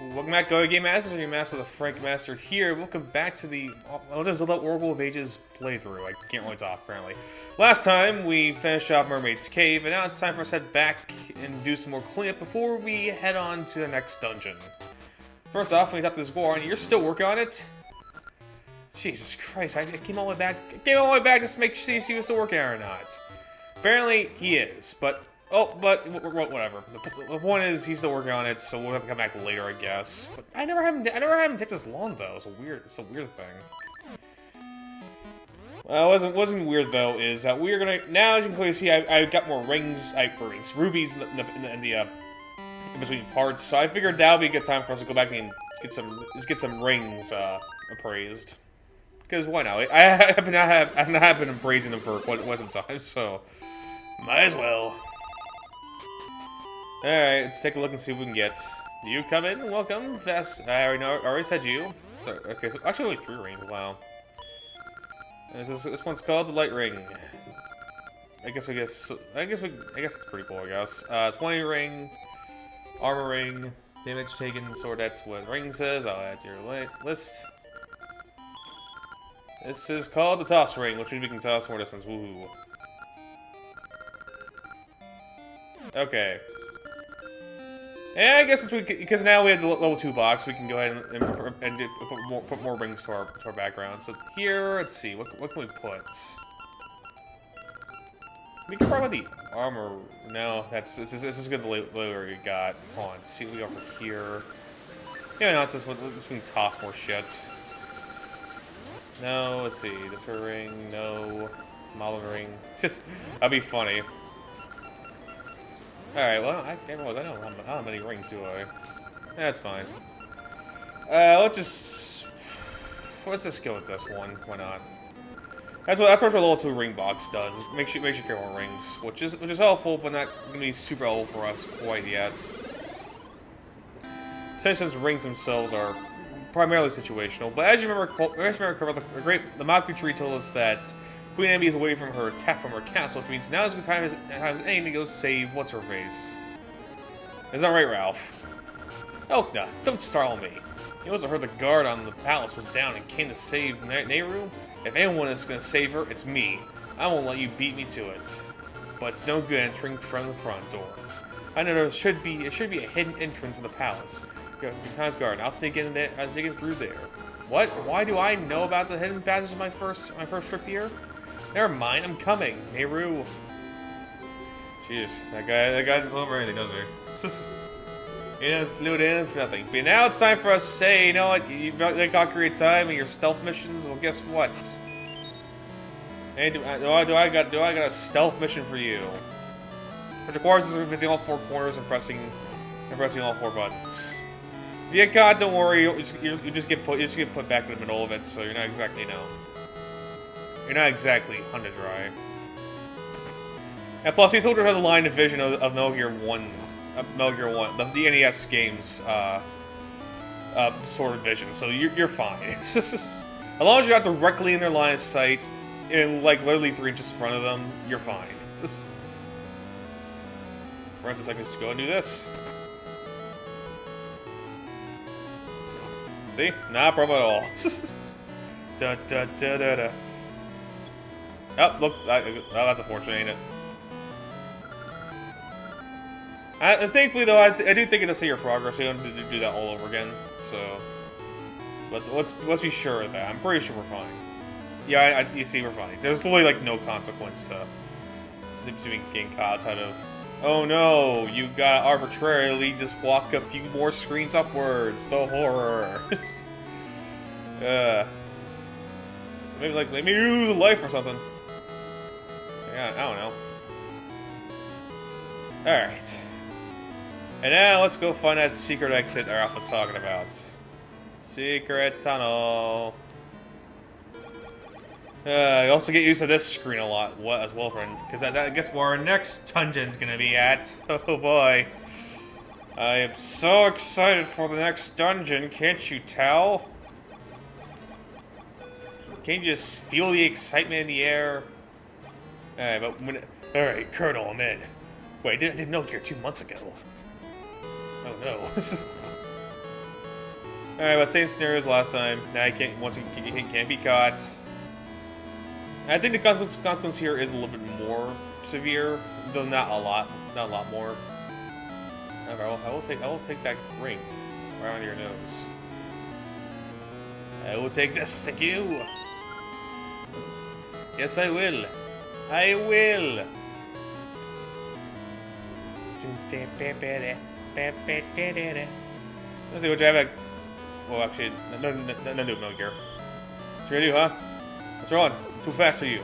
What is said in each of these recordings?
Welcome back, Go Game Masters. I'm your master, the Frank Master here. Welcome back to the Legend of Zelda Oracle of Ages playthrough. I can't really talk, apparently. Last time, we finished off Mermaid's Cave, and now it's time for us to head back and do some more cleanup before we head on to the next dungeon. First off, when we got this Goron, you're still working on it? Jesus Christ, I came all the way back. I came all the way back just to make sure if he was still working on it or not. Apparently, he is, but... Oh, but whatever. The point is, he's still working on it, so we'll have to come back later, I guess. But I never had him take this long, though. It's a weird thing. Well, what wasn't weird though is that we're gonna now, as you can clearly see, I got more rings, rubies in between parts. So I figured that would be a good time for us to go back and get some rings appraised. Because why not? I have not been appraising them for quite some time, so might as well. Alright, let's take a look and see what we can get. You come in, welcome. Fast. I already said you. Sorry, okay, so actually only 3 rings, wow. And this one's called the Light Ring. I guess it's pretty cool, I guess. 20 ring, armor ring, damage taken, sword, that's what ring says. I'll add to your list. This is called the Toss Ring, which means we can toss more distance. Woohoo. Okay. Yeah, I guess because now we have the level 2 box, we can go ahead and put more rings to our background. So here, let's see, what can we put? We can probably the armor. No, this is good. The layer we got. Hold on, let's see what we got from here. Yeah, no, it's just we can toss more shit. No, let's see, this her ring. No, Malin ring. That'd be funny. Alright, well, I don't have many rings, do I? That's fine. Let's just go with this one. Why not? That's what our level 2 ring box does. Makes you carry more rings, which is helpful, but not gonna be super helpful for us quite yet. Since rings themselves are primarily situational, but as you remember, the Maku tree told us that Queen Ambi is away from her attack from her castle, which means now is a good time as any to go save what's-her-face. Is that right, Ralph? Oh, no, don't startle me. You must have heard the guard on the palace was down and came to save Nehru? If anyone is going to save her, it's me. I won't let you beat me to it. But it's no good entering from the front door. I know there should be a hidden entrance to the palace. Behind guard, I'll sneak in through there. What? Why do I know about the hidden passages of my first trip here? Never mind, I'm coming. Nehru. Jeez, that guy doesn't love anything, does he? He doesn't slow down for nothing. But now it's time for us to say, you know what, you've got great time and your stealth missions. Well, guess what? Hey, do I got a stealth mission for you? Which requires us visiting all 4 corners and pressing all 4 buttons. Yeah, God, don't worry. You just get put back in the middle of it, so you're not exactly You're not exactly hunted dry. And plus, these soldiers have the line of vision of Metal Gear 1, the NES game's sort of vision, so you're fine. As long as you're not directly in their line of sight, in like literally 3 inches in front of them, you're fine. For instance, I can just go and do this. See? Not a problem at all. Da da da da da. Oh, look, that's unfortunate, ain't it? Thankfully, though, I do think it'll see your progress. You don't have to do that all over again. So, let's be sure of that. I'm pretty sure we're fine. Yeah, you see, we're fine. There's literally like no consequence to getting caught outside of. Oh no, you got arbitrarily just walk a few more screens upwards. The horror. Maybe you lose a life or something. Yeah, I don't know. Alright. And now let's go find that secret exit Ralph was talking about. Secret tunnel. You also get used to this screen a lot as well, friend, because I guess where our next dungeon's gonna be at. Oh boy. I am so excited for the next dungeon, can't you tell? Can you just feel the excitement in the air? Alright, Colonel, I'm in. Wait, I didn't know here 2 months ago. Oh no. Alright, but same scenarios last time. Now you can't, once you can't be caught. I think the consequence here is a little bit more severe, though not a lot more. However, I will take that ring around your nose. I will take this, thank you. Yes, I will. I will. Let's see what you have. Well, actually, no gear. What you gonna do, huh? What's wrong? Too fast for you.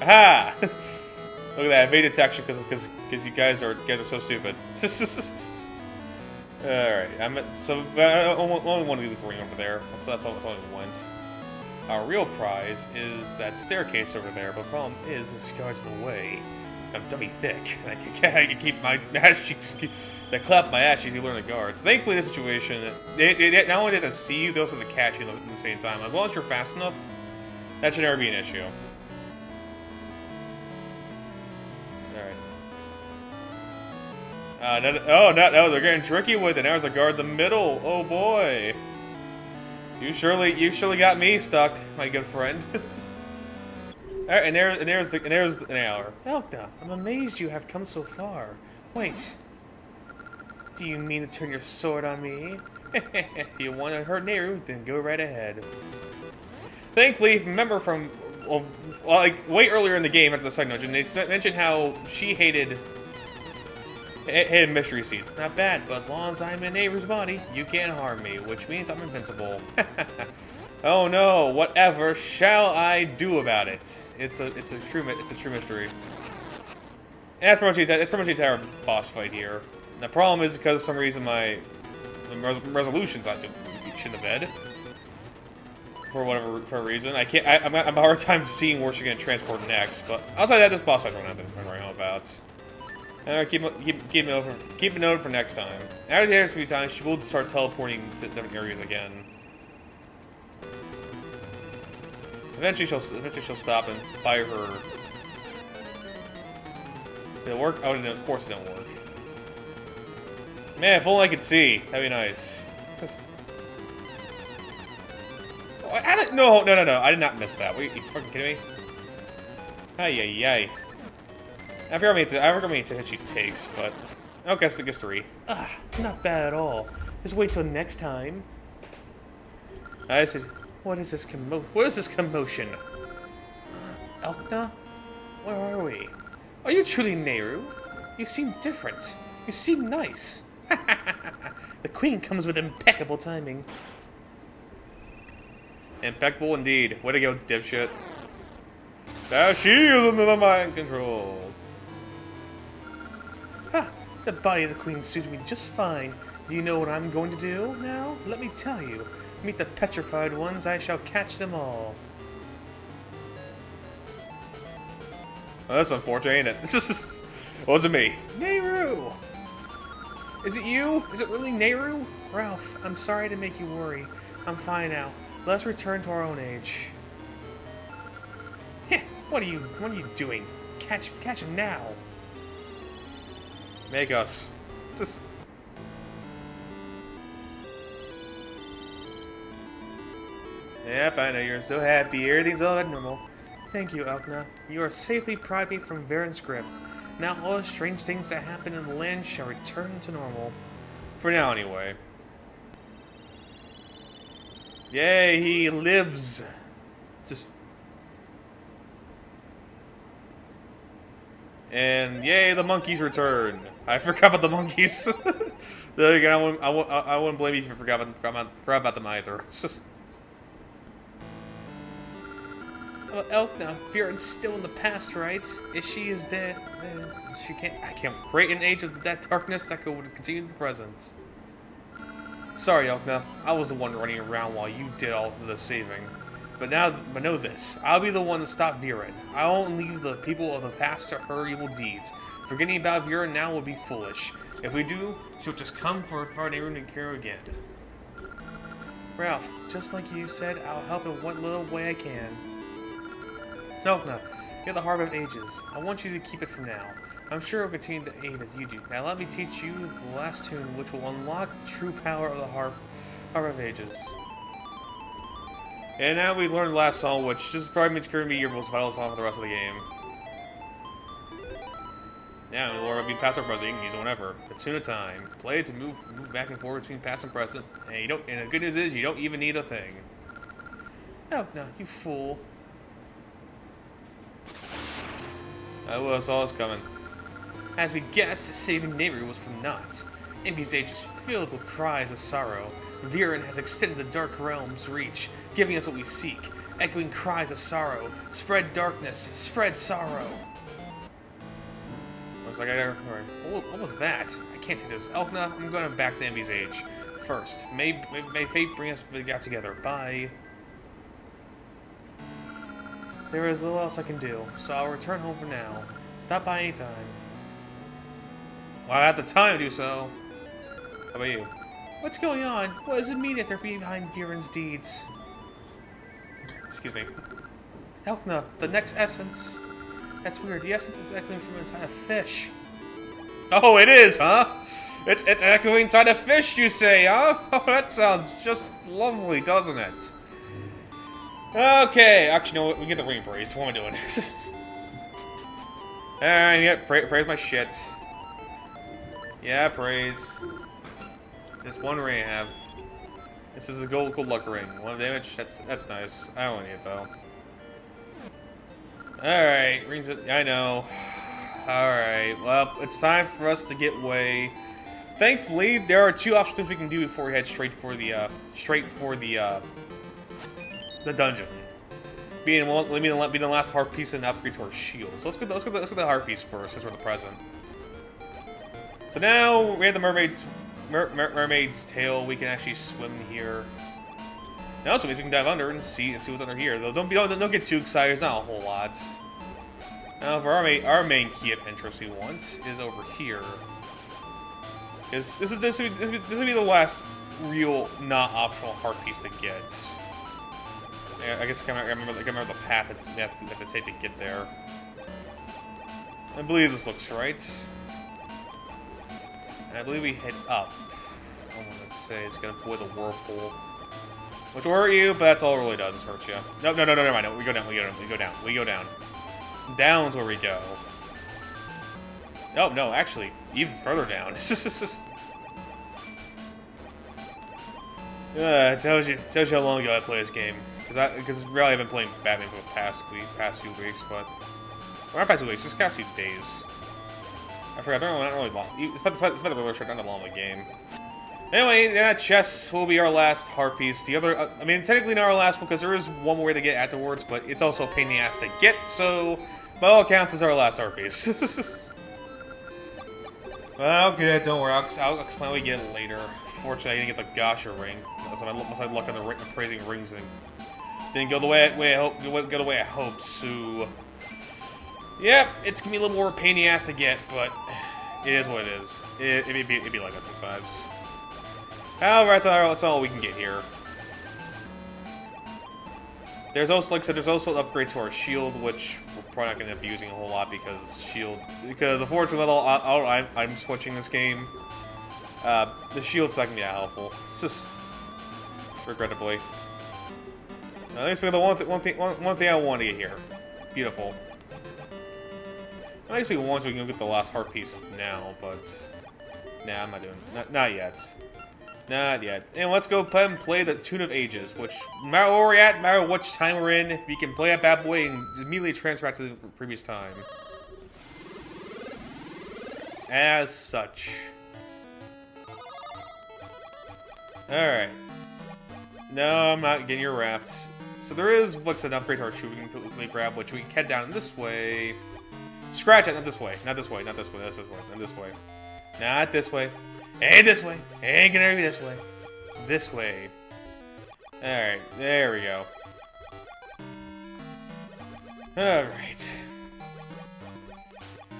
Aha! Look at that evade detection because you guys are so stupid. All right, I only want to do the ring over there. That's all I want. Our real prize is that staircase over there, but the problem is this guard's in the way. I'm dummy thick, and I can keep my ass cheeks. They clap my ass cheeks, you learn the guards. Thankfully, in this situation, they not only have to see you, they also have to catch you at the same time. As long as you're fast enough, that should never be an issue. Alright. No, they're getting tricky with it. Now there's a guard in the middle. Oh boy. You surely got me stuck, my good friend. Alright, and there's an hour. Elkna, I'm amazed you have come so far. Wait. Do you mean to turn your sword on me? If you want to hurt Nehru, then go right ahead. Thankfully, remember from like way earlier in the game after the second dungeon, they mentioned how she hated mystery seats. Not bad, but as long as I'm in Nehru's body, you can't harm me, which means I'm invincible. Oh no, whatever shall I do about it? It's a true mystery. And that's pretty much the entire boss fight here. And the problem is because for some reason my resolution's not doing shit in bed. For a reason. I'm having a hard time seeing where she's gonna transport next, but outside that, this boss fight's nothing to worry about. Keep it noted for next time. After the next few times, she will start teleporting to different areas again. Eventually she'll stop and fire her. Did it work? Oh, no, of course it didn't work. Man, if only I could see. That'd be nice. No, I did not miss that. Wait, you fucking kidding me? Ay. I forgot how many hits she takes, but okay, so I guess 3. Not bad at all. Just wait till next time. I said, what is this commotion? Elkna? Where are we? Are you truly Nehru? You seem different. You seem nice. The queen comes with impeccable timing. Impeccable indeed. Way to go, dipshit. Now she is under the mind control. Ha! The body of the queen suits me just fine. Do you know what I'm going to do now? Let me tell you. Meet the petrified ones, I shall catch them all. Oh, that's unfortunate, ain't it? It wasn't me. Nehru! Is it you? Is it really Nehru? Ralph, I'm sorry to make you worry. I'm fine now. Let's return to our own age. Heh, what are you doing? Catch him now. Make us. Just... Yep, I know you're so happy. Everything's all normal. Thank you, Elkna. You are safely pried me from Varen's grip. Now all the strange things that happen in the land shall return to normal. For now, anyway. Yay, he lives. And yay, the monkeys return. I forgot about the monkeys. There again, I wouldn't blame you if you forgot about them either. Well, Elkna, Viren's still in the past, right? If she is dead, then I can't create an age of that darkness that could continue in the present. Sorry, Elkna. I was the one running around while you did all the saving. But know this. I'll be the one to stop Viren. I won't leave the people of the past to her evil deeds. Forgetting about Viren now would be foolish. If we do, she'll just come for Nehru and Kira again. Ralph, just like you said, I'll help in what little way I can. Elkna, you're the Heart of Ages. I want you to keep it for now. I'm sure it'll continue to aid as you do. Now let me teach you the last tune, which will unlock the true power of the harp of ages. And now we learned the last song, which is probably going to be your most vital song for the rest of the game. Now, we learn about past or present. You can use it whenever. A tune of time. Play it to move back and forward between past and present. And you don't. And the good news is, you don't even need a thing. Oh no, you fool! I saw this coming. As we guessed, saving Neighbor was for naught. Impi's age is filled with cries of sorrow. Viren has extended the dark realm's reach, giving us what we seek. Echoing cries of sorrow. Spread darkness. Spread sorrow. Looks like what was that? I can't take this. Elkna, I'm going back to Impi's age. First, may fate bring us back together. Bye. There is little else I can do, so I'll return home for now. Stop by anytime. Well, I have the time to do so. How about you? What's going on? What does it mean that they're behind Viren's deeds? Excuse me. Elkna, the next essence. That's weird. The essence is echoing from inside a fish. Oh, it is, huh? It's echoing inside a fish, you say, huh? Oh, that sounds just lovely, doesn't it? Okay, actually, no, we get the ring praise. What am I doing? Alright, yeah, praise my shit. Yeah, praise. This one ring I have. This is a good luck ring. 1 damage. That's nice. I don't need it though. Alright, rings it. I know. Alright, well, it's time for us to get away. Thankfully, there are 2 options we can do before we head straight for the dungeon. Being the last heart piece and upgrade to our shield. So let's get the heart piece first, since we're in the present. So now we have the mermaid's tail. We can actually swim here. Now also means we can dive under and see what's under here. Though don't get too excited. There's not a whole lot. Now for our main key of interest we want is over here. This will be the last real not optional heart piece to get. I guess I can remember the path that we have to take to get there. I believe this looks right. And I believe we head up. I want to say it's gonna avoid the whirlpool, which will hurt you, but that's all it really does is hurt you. No, never mind. No, we go down. Down's where we go. No, actually, even further down. It tells you how long ago I played this game. Because really I've been playing Batman for the past few weeks, but well, not past 2 weeks, just past few days. I forgot. Not really long. It's about the really short, not that long of a game. Anyway, that chest will be our last heart piece. The other, I mean, technically not our last one because there is one more way to get afterwards, but it's also a pain in the ass to get. So, by all accounts, is our last heart piece. Well, okay, don't worry. I'll explain when we get it later. Fortunately, I didn't get the Gasha ring. Unless I luck on the praising rings and didn't go the way I hoped. So, yeah, it's gonna be a little more pain in the ass to get, but it is what it is. It'd be like that sometimes. However, that's all we can get here. There's also, like I said, there's also an upgrade to our shield, which we're probably not going to end up using a whole lot because unfortunately, I'm switching this game. The shield's not going to be that helpful. It's just, regrettably. At least for the one thing I want to get here. Beautiful. I actually want to go get the last heart piece now, but nah, I'm not doing it. Not yet. Not yet. And let's go play the Tune of Ages, which, no matter where we're at, no matter which time we're in, we can play that bad boy and immediately transfer back to the previous time. As such. Alright. No, I'm not getting your rafts. So there is, what's an upgrade to our shoe we can quickly grab, which we can head down this way. Scratch it, not this way. Not this way, not this way, not this way, not this way. Not this way. And this way. Ain't gonna be this way. This way. Alright, there we go. Alright.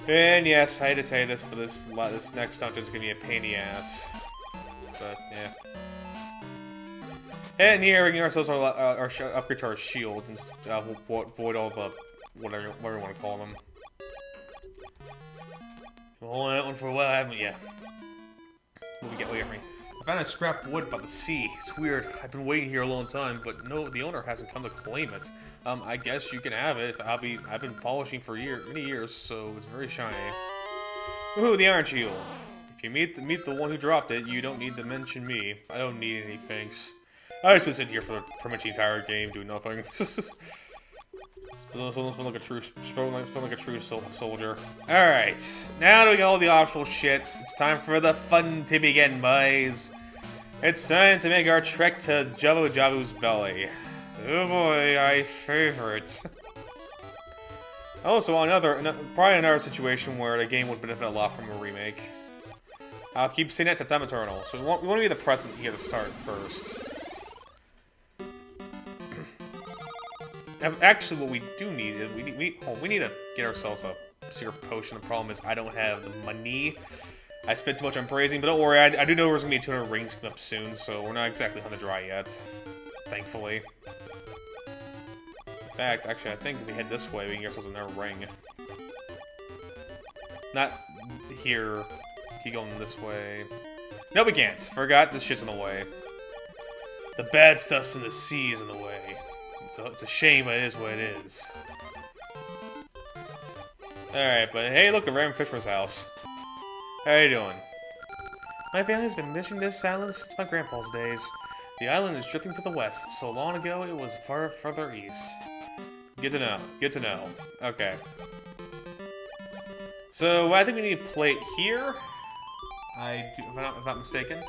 And yes, I had to say this, but this next dungeon is gonna be a pain in the ass. But, yeah. And here we can ourselves our upgrade to our shield and avoid all the whatever you want to call them. Been holding that one for a while, haven't you? What do we get away from me? I found a scrap of wood by the sea. It's weird. I've been waiting here a long time, but no, the owner hasn't come to claim it. I guess you can have it. I've been polishing for many years, so it's very shiny. Woohoo, the Iron Shield. If you meet the one who dropped it, you don't need to mention me. I don't need any thanks. I just been sitting here for pretty much the entire game doing nothing. Spell like a true soldier. Alright, now that we got all the optional shit, it's time for the fun to begin, boys. It's time to make our trek to Jabu-jabu's belly. Oh boy, my favorite. Also, probably another situation where the game would benefit a lot from a remake. I'll keep saying that to time eternal. So we want to be the present here to start first. Actually, what we do need is we need to get ourselves a secret potion. The problem is I don't have the money. I spent too much on praising, but don't worry, I do know there's gonna be 200 rings coming up soon, so we're not exactly on the dry yet. Thankfully. In fact, actually, I think if we head this way, we can get ourselves another ring. Not here. Keep going this way. No, we can't. Forgot this shit's in the way. The bad stuff's in the sea is in the way. So it's a shame, but it is what it is. Alright, but hey, look, a random fisherman's house. How you doing? My family's been missing this island since my grandpa's days. The island is drifting to the west. So long ago, it was further east. Good to know. Good to know. Okay. So, I think we need a plate here. If I'm not mistaken.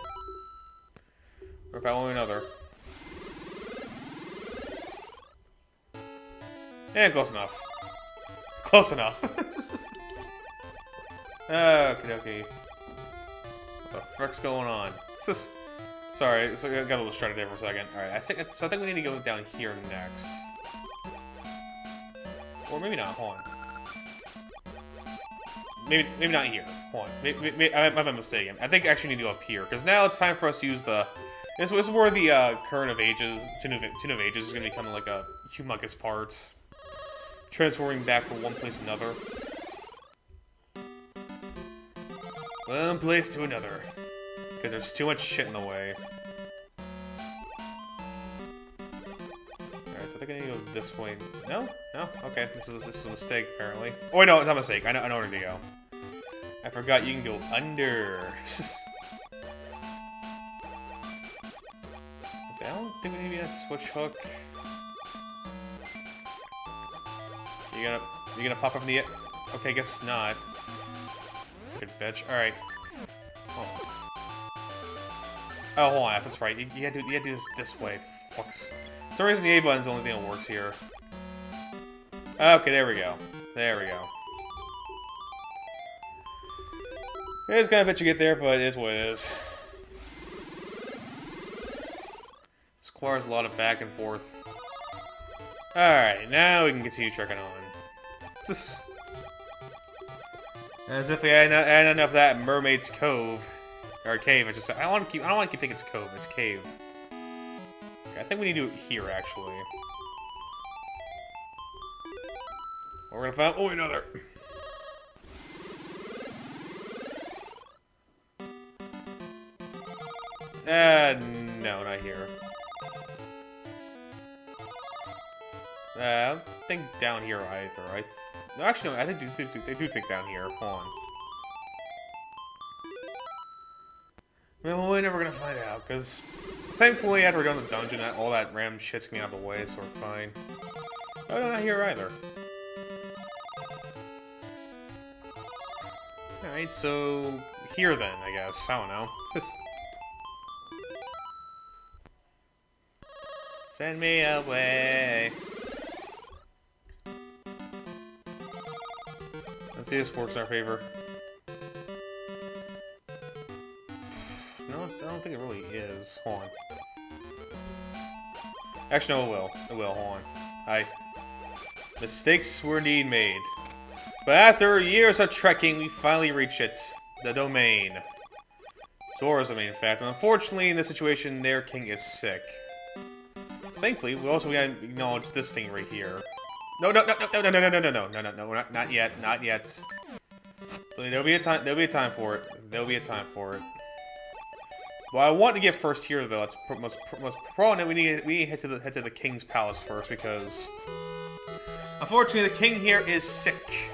Or if I want another. Yeah, close enough. Close enough. Okay. What the frick's going on? Sorry, so I got a little distracted there for a second. Alright, I think we need to go down here next. Or maybe not, hold on. Maybe not here. Hold on. Maybe I'm mistaken. I think I actually need to go up here, because now it's time for us to use the... This is where the current of ages, Tune of Ages is going to become like a humongous part. Transforming back from one place to another. One place to another. Because there's too much shit in the way. Alright, so I think I need to go this way. No? No? Okay, this is a mistake, apparently. Oh, wait, no, it's not a mistake. I know where to go. I forgot you can go under. See, I don't think we need that switch hook. You gonna pop up in the... Okay, guess not. Good bitch. Alright. Oh, hold on. That's right. You had to do this way. Fucks. For some reason, the A button's the only thing that works here. Okay, there we go. There we go. It's gonna bet you get there, but it is what it is. This requires a lot of back and forth. Alright, now we can continue trekking on. As if we had enough of that Mermaid's Cove. Or cave, I don't want to keep thinking it's cove, it's cave. Okay, I think we need to do it here, actually. We're gonna find... Oh, another! No, not here. I don't think down here either. No, actually, no, I think they do think down here. Hold on. Well, we're never gonna find out, because thankfully, after we're done the dungeon, all that random shit's getting out of the way, so we're fine. Oh, no, not here either. Alright, so here then, I guess. I don't know. Send me away. Let's see if this works in our favor. No, I don't think it really is. Hold on. Actually, no, it will. It will. Hold on. Mistakes were indeed made. But after years of trekking, we finally reach it. The domain. Zora's domain, in fact. And unfortunately, in this situation, their king is sick. Thankfully, we also gotta acknowledge this thing right here. No, not yet, not yet. There'll be a time. There'll be a time for it. There'll be a time for it. Well, I want to get first here though. It's most probably we need to head to the king's palace first because unfortunately the king here is sick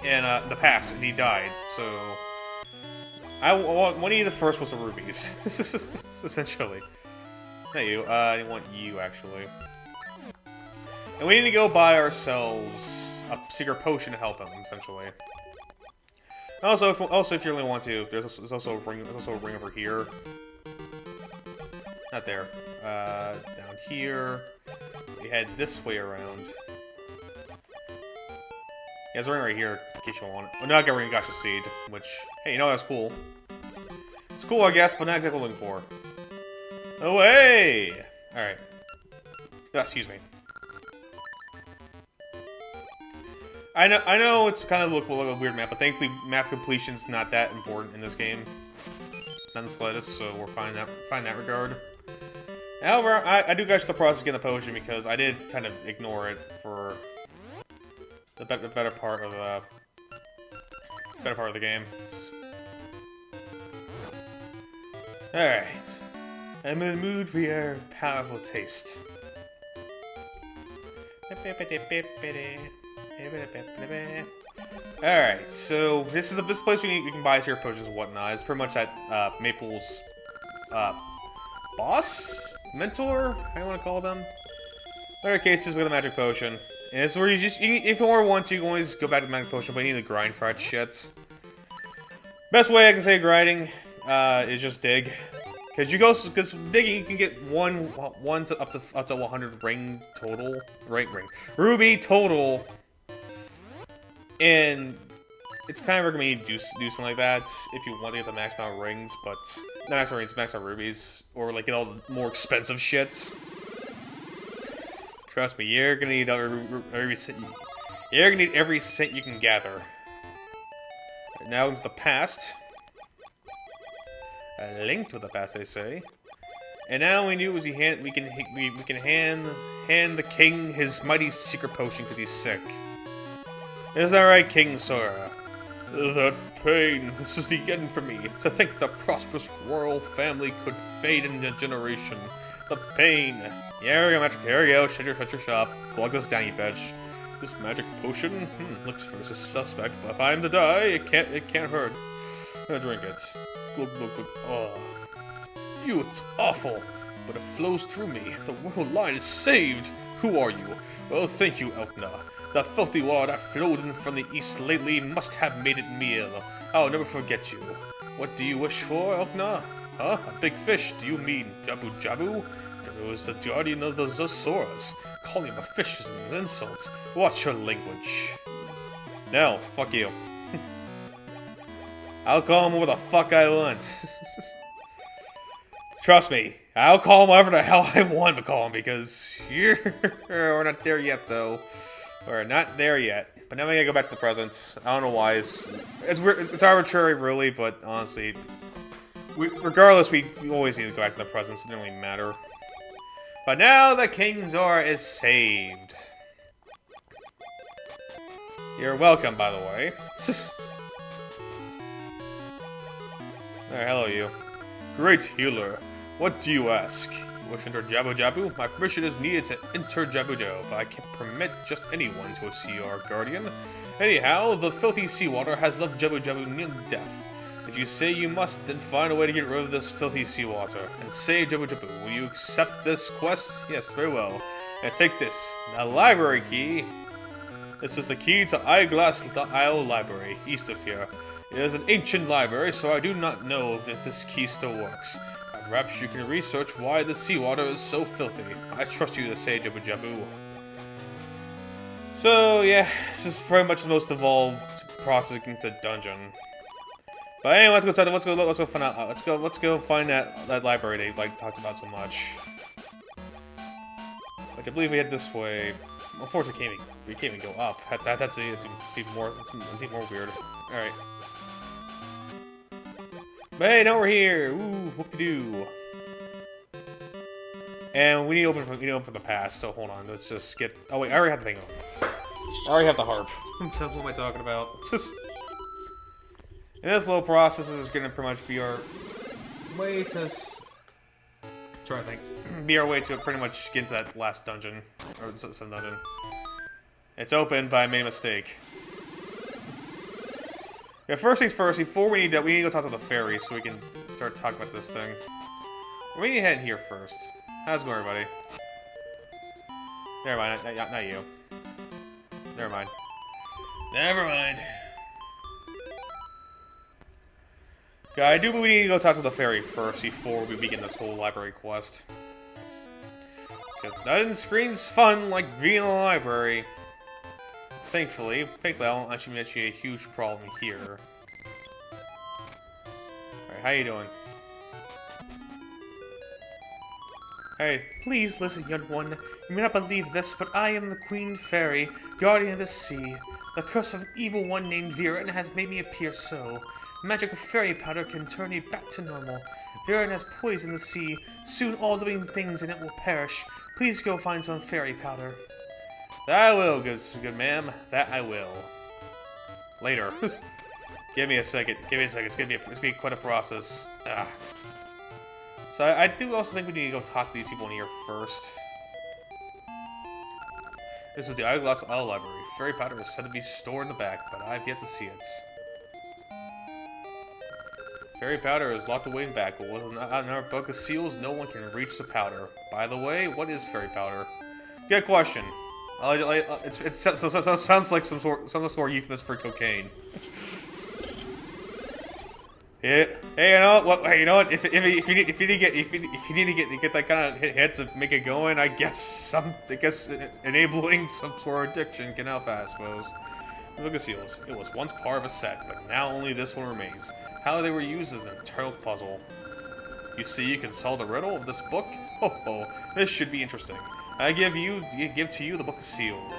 in the past and he died. So what I needed first was the rubies, essentially. Not you. I want you actually. And we need to go buy ourselves a secret potion to help him, essentially. Also, if you really want to, there's also a ring over here. Not there. Down here. We head this way around. Yeah, there's a ring right here, in case you want it. Oh, no, I got a ring Gacha Seed, which, hey, you know, that's cool. It's cool, I guess, but not exactly what I'm looking for. Oh, hey! Alright. Oh, excuse me. I know it's kind of look like a weird map, but thankfully map completion's not that important in this game. Not in the slightest, so we're fine in that regard. However, I do gush the process of getting the potion because I did kind of ignore it for the better part of the game. Alright. I'm in the mood for your powerful taste. Alright, so this is this place we can buy your potions and whatnot. It's pretty much that Maple's boss? Mentor? How do you want to call them? In other cases, with a magic potion. And it's where you just, if you want to, you can always go back to the magic potion, but you need to grind for that shit. Best way I can say grinding is just dig. Because digging, you can get one to up to 100 ring total, ruby total, and it's kind of recommended you do something like that if you want to get the max amount of rings, but not max amount rings, max amount rubies, or like get all the more expensive shit. Trust me, you're gonna need every cent. You're gonna need every cent you can gather. Now into the past. A link to the past, they say. And now we knew as we can hand the king his mighty secret potion because he's sick. Is that right, King Sora? That pain, this is the end for me. To think the prosperous royal family could fade in a generation. The pain. Yeah, here we go. Shut your shop. Plug this down, you bitch. This magic potion looks for a suspect, but if I am to die, it can't hurt. I'm gonna drink it. Glug, glug, glug. Oh. It's awful, but it flows through me. The royal line is saved. Who are you? Oh, thank you, Elkna. The filthy water that flowed in from the east lately must have made it meal. I'll never forget you. What do you wish for, Elkna? Huh? A big fish? Do you mean Jabu-jabu? It was the guardian of the Zosaurus. Calling him a fish is an insult. Watch your language. No, fuck you. I'll call him whatever the fuck I want. Trust me, I'll call him whatever the hell I want to call him because we're not there yet, though. We're not there yet. But now we gotta go back to the present. I don't know why. It's weird. It's arbitrary, really, but honestly, regardless, we always need to go back to the present. So it doesn't really matter. But now the King Zora is saved. You're welcome, by the way. Hello, you. Great healer. What do you ask? You wish to enter Jabu-jabu? My permission is needed to enter Jabu-jabu, but I can't permit just anyone to see our guardian. Anyhow, the filthy seawater has left Jabu-jabu near death. If you say you must, then find a way to get rid of this filthy seawater, and save Jabu-jabu. Will you accept this quest? Yes, very well. Now take this, the library key. This is the key to Eyeglass Isle Library, east of here. It is an ancient library, so I do not know if this key still works. Perhaps you can research why the seawater is so filthy. I trust you to say Jabu-jabu. So yeah, this is pretty much the most involved process against the dungeon. But anyway, let's go find out. Let's go find that library they talked about so much. Like I believe we head this way. Unfortunately, we can't even go up. That's it's even more weird. All right. But hey, now we're here! Ooh, whoop-de-doo. And we need to open for the past, so hold on, let's just get... Oh wait, I already have the thing on. I already have the harp. What am I talking about? And this little process is going to pretty much be our way to... try to think. Be our way to pretty much get into that last dungeon. Or some dungeon. It's open, but I made a mistake. Yeah, first things first, before we need to go talk to the fairy so we can start talking about this thing. We need to head in here first. How's it going, everybody? Never mind, not you. Never mind. Never mind. Okay, I do believe we need to go talk to the fairy first before we begin this whole library quest. Nothing screams fun like being in the library. Thankfully, I don't actually a huge problem here. Alright, how you doing? Hey, please listen, young one. You may not believe this, but I am the Queen Fairy, guardian of the sea. The curse of an evil one named Viren has made me appear so. Magic of fairy powder can turn you back to normal. Viren has poisoned the sea. Soon all living things in it will perish. Please go find some fairy powder. That I will, good ma'am. That I will. Later. Give me a second. Give me a second. It's gonna be quite a process. Ah. So I do also think we need to go talk to these people in here first. This is the Eyeglass Isle Library. Fairy powder is said to be stored in the back, but I've yet to see it. Fairy powder is locked away in the back, but with another book of seals, no one can reach the powder. By the way, what is fairy powder? Good question. It sounds like some sort of euphemism for cocaine. Yeah. Hey, you know what? If you need to get that kind of hit to make it going, I guess enabling some sort of addiction can help, I suppose. Look at seals. It was once part of a set, but now only this one remains. How they were used is an eternal puzzle. You see, you can solve the riddle of this book. Oh, this should be interesting. I give to you the Book of Seals.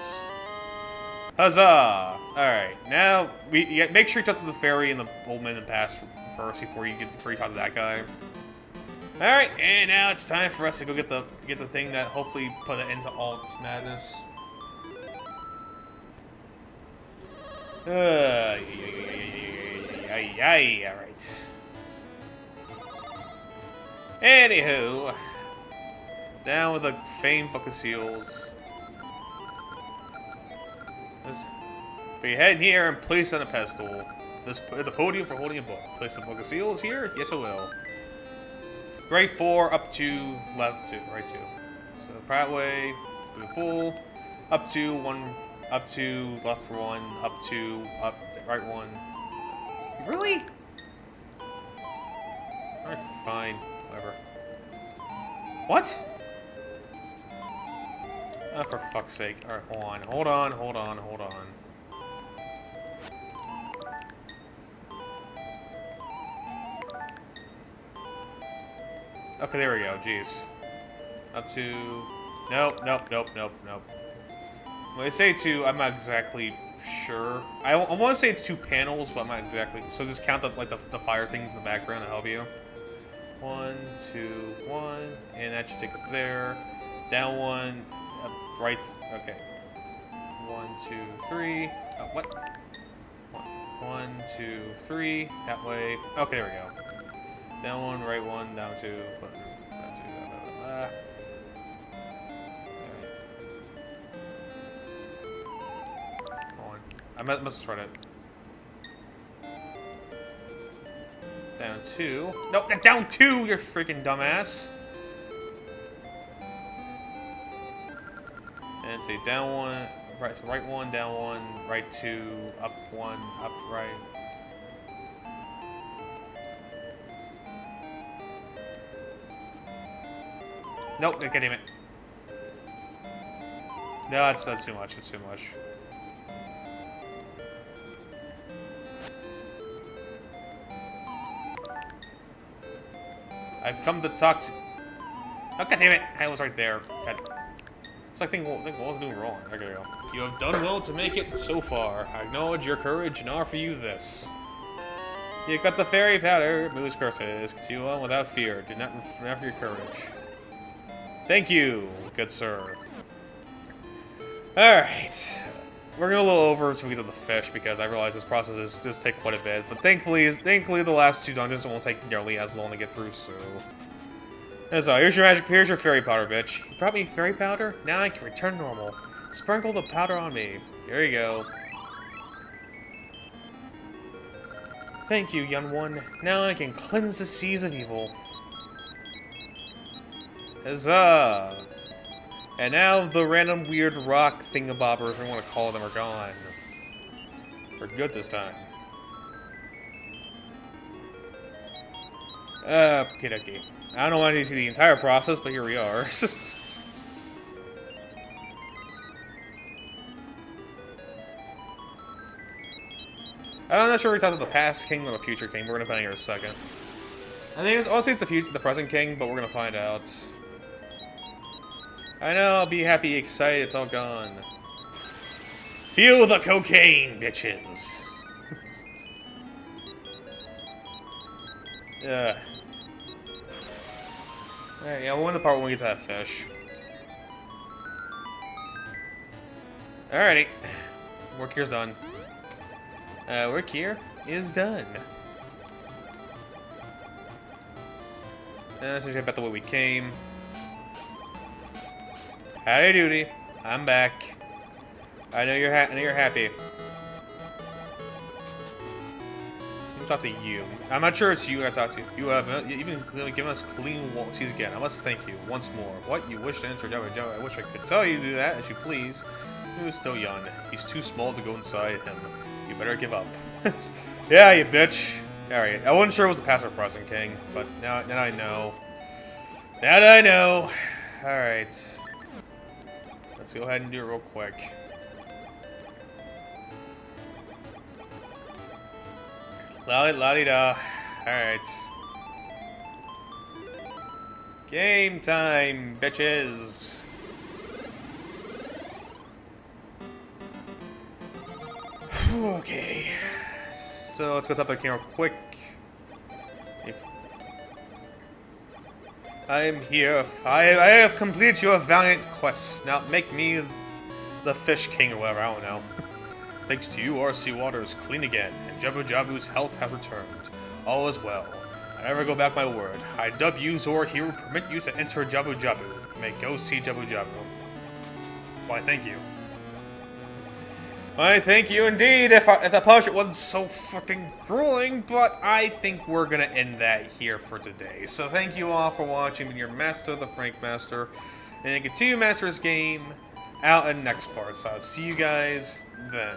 Huzzah! Alright, now make sure you talk to the fairy and the old man in the past first before you talk to that guy. Alright, and now it's time for us to go get the thing that hopefully put an end to all this madness. Alright. Anywho, down with the famed Book of Seals. Be head here and place on a pedestal. This is a podium for holding a book. Place the Book of Seals here? Yes, I will. Right 4, up 2, left 2, right 2. So that way, full, up 2, 1, up 2, left 1, up 2, up, right 1. Really? Alright, fine, whatever. What? Oh, for fuck's sake. Alright, hold on. Okay, there we go, jeez. Up to... Nope. When I say 2, I'm not exactly sure. I want to say it's 2 panels, but I'm not exactly... So just count the fire things in the background to help you. 1, 2, 1, and that should take us there. Down 1, up, right, okay. 1, 2, 3, what? 1, 2, 3, that way. Okay, there we go. Down 1, right 1, down 2, down 2, blah, blah, blah. Hold on. I must have tried it. Down 2. Nope, down 2, you freaking dumbass. And say down 1, right, so right 1, down 1, right 2, up 1, up, right. Nope, God damn it. No, that's too much, it's too much. I've come to talk to... Oh, God damn it! I was right there. God. It's like what was doing wrong. There we go. You have done well to make it so far. I acknowledge your courage and offer you this. You got the fairy powder. Moose curses. Continue on without fear. Do not renounce your courage. Thank you, good sir. Alright. we're going a little over because of the fish, because I realize this process does take quite a bit. But thankfully the last 2 dungeons won't take nearly as long to get through, so... And so, here's your fairy powder, bitch. You brought me fairy powder? Now I can return normal. Sprinkle the powder on me. Here you go. Thank you, young one. Now I can cleanse the seas of evil. Huzzah! And now the random weird rock thingabobbers, we want to call them, are gone. For good this time. Okay, dokie. I don't want to see the entire process, but here we are. I'm not sure if we're talking about the past king or the future king. We're gonna find out here in a second. I think honestly it's the present king, but we're gonna find out. I know, I'll be happy, excited, it's all gone. Feel the cocaine, bitches! Yeah. Alright, yeah, we'll win the part when we get to that fish. Alrighty. Work here's done. Work here is done. Let's just get back the way we came. Howdy doody. I'm back. I know you're happy. Let me talk to you. I'm not sure it's you I talk to. You have even given us clean water. Again, I must thank you once more. What you wish to enter Jabu-jabu? I wish I could tell you to do that as you please. He was still young. He's too small to go inside him. You better give up. Yeah, you bitch. Alright, I wasn't sure it was the past or present king, but now I know. Now that I know. Alright. Let's go ahead and do it real quick. La-di-da. Alright. Game time, bitches. Okay. So let's go top the king real quick. I am here. I have completed your valiant quest. Now make me the fish king or whatever, I don't know. Thanks to you, our seawater is clean again, and Jabu-jabu's health has returned. All is well. I never go back my word. I dub you Zor here, permit you to enter Jabu-jabu. May go see Jabu-jabu. Why, thank you. Why, thank you indeed, if the punishment wasn't so fucking grueling, but I think we're gonna end that here for today. So thank you all for watching. Been your master, the Frank Master, and continue to master this game out in the next part. So I'll see you guys then.